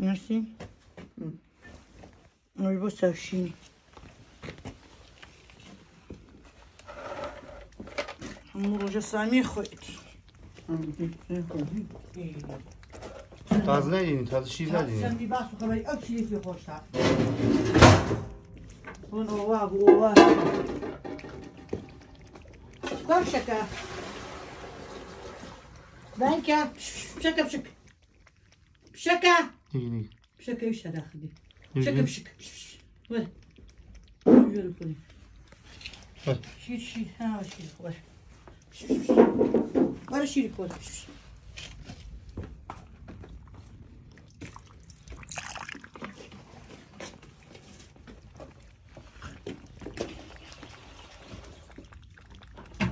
ميرسي. بص وشيني حمور جسامي خويتي. تازه ندین، تازه شیر ندین. سندی باسو خبری او چیزی فی خوشتا. اون اوه. کار شکا. دانکا. شکا. دیگه. شکا ایش داخلی. شکا. وله. یورو کنی. شیر. ها شیر خوش. وره شیر خوش.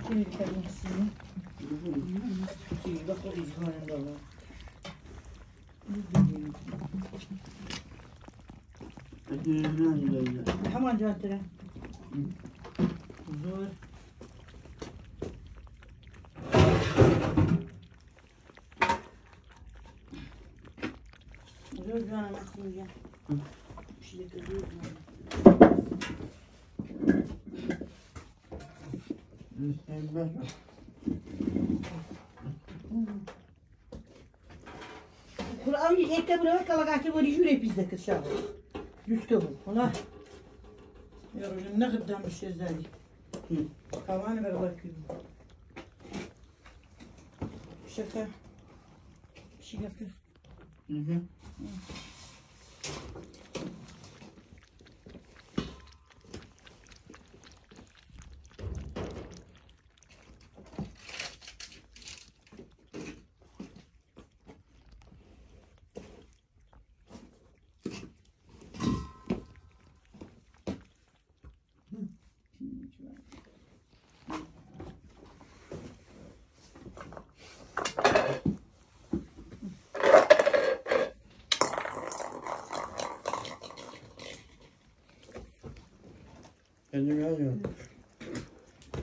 شیر کنی. بخور ایزگان دارم. همان جان ترى زور جانا مخروجة مش لك زور Kur'an ekabına kalagaki böyle jüre bizde kışa. Düzke bu. Ona yarıcın ne kadar bir şey zali. Kavanı ver bakayım. Şaka. Bir şey yapıyor.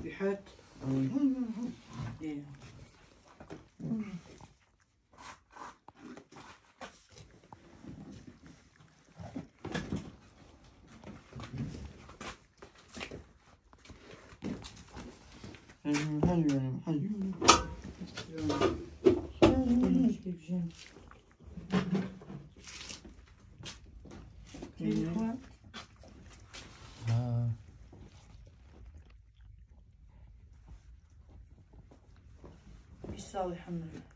ريحات صالح الحمد لله.